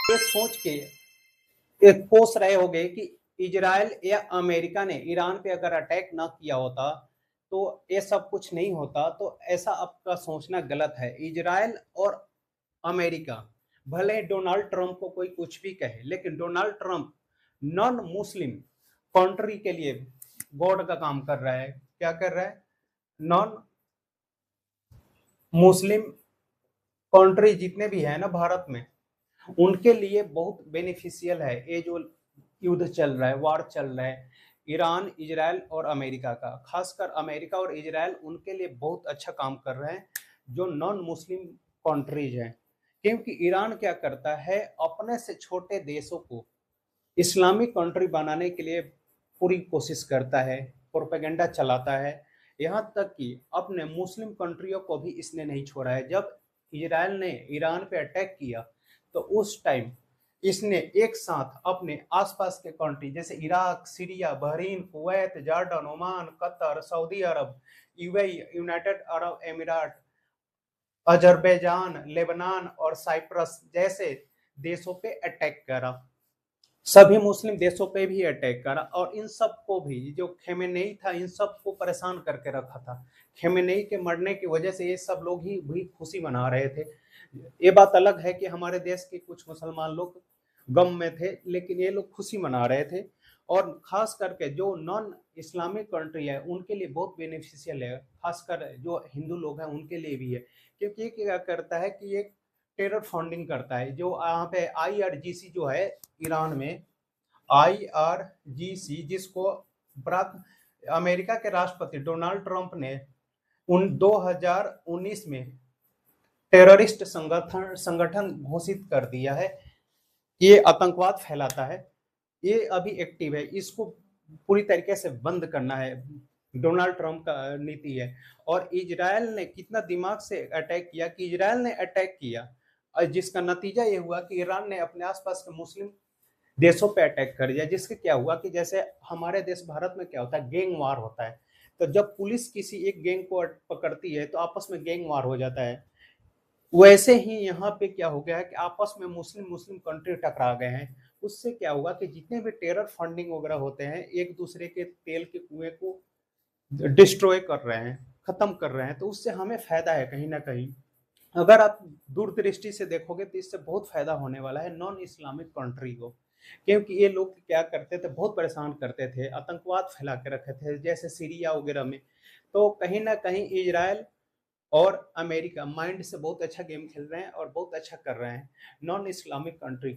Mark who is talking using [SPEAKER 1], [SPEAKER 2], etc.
[SPEAKER 1] ये सोच के एक कोस रहे होंगे कि इजराइल या अमेरिका ने ईरान पे अगर अटैक ना किया होता तो ये सब कुछ नहीं होता। तो ऐसा आपका सोचना गलत है। इजराइल और अमेरिका, भले डोनाल्ड ट्रंप को कोई कुछ भी कहे, लेकिन Donald Trump non Muslim country के लिए गॉड का काम कर रहा है। क्या कर रहा है? नॉन मुस्लिम कंट्री जितने भी है ना भारत में, उनके लिए बहुत बेनिफिशियल है ये जो युद्ध चल रहा है, वार चल रहा है ईरान, इजराइल और अमेरिका का। खासकर अमेरिका और इजराइल उनके लिए बहुत अच्छा काम कर रहे हैं जो नॉन मुस्लिम कंट्रीज हैं। क्योंकि ईरान क्या करता है, अपने से छोटे देशों को इस्लामिक कंट्री बनाने के लिए पूरी कोशिश करता है, प्रोपेगेंडा चलाता है। यहाँ तक कि अपने मुस्लिम कंट्रियों को भी इसने नहीं छोड़ा है। जब इजराइल ने ईरान पे अटैक किया तो उस टाइम इसने एक साथ अपने आसपास के कंट्री जैसे Iraq, Syria, Bahrain, Kuwait, Jordan, Oman, Qatar, Saudi Arabia, UAE, United Arab Emirates, Azerbaijan, Lebanon और साइप्रस जैसे देशों पे अटैक करा। सभी मुस्लिम देशों पे भी अटैक करा और इन सब को भी, जो खेमेनेई था, इन सब को परेशान करके रखा था। खेमेनेई के मरने की वजह से ये सब लोग ही भी खुशी मना रहे थे। ये बात अलग है कि हमारे देश के कुछ मुसलमान लोग गम में थे, लेकिन ये लोग खुशी मना रहे थे। और खास करके जो नॉन इस्लामिक कंट्री है उनके लिए बहुत बेनिफिशियल है, खासकर जो हिंदू लोग हैं उनके लिए भी है। क्योंकि ये क्या करता है कि ये टेरर फंडिंग करता है। जो यहाँ पे आईआरजीसी जो है ईरान में, आईआरजीसी जिसको बराक अमेरिका के राष्ट्रपति डोनाल्ड ट्रंप ने उन 2019 में टेररिस्ट संगठन संगठन घोषित कर दिया है। ये आतंकवाद फैलाता है, ये अभी एक्टिव है। इसको पूरी तरीके से बंद करना है, डोनाल्ड ट्रंप का नीति है। और इजराइल ने कितना दिमाग से अटैक किया कि इजराइल ने अटैक किया और जिसका नतीजा ये हुआ कि ईरान ने अपने आसपास के मुस्लिम देशों पे अटैक कर दिया। जिसके क्या हुआ कि जैसे हमारे देश भारत में क्या होता है, गैंग वार होता है। तो जब पुलिस किसी एक गैंग को पकड़ती है तो आपस में गैंग वार हो जाता है। वैसे ही यहाँ पे क्या हो गया है कि आपस में मुस्लिम मुस्लिम कंट्री टकरा गए हैं। उससे क्या हुआ कि जितने भी टेरर फंडिंग वगैरह होते हैं एक दूसरे के तेल के कुएं को डिस्ट्रॉय कर रहे हैं, खत्म कर रहे हैं। तो उससे हमें फायदा है कहीं ना कहीं। अगर आप दूरदृष्टि से देखोगे तो इससे बहुत फायदा होने वाला है नॉन इस्लामिक कंट्री को। क्योंकि ये लोग क्या करते थे, बहुत परेशान करते थे, आतंकवाद फैला के रखे थे जैसे सीरिया वगैरह में। तो कहीं ना कहीं इजराइल और अमेरिका माइंड से बहुत अच्छा गेम खेल रहे हैं और बहुत अच्छा कर रहे हैं नॉन इस्लामिक कंट्री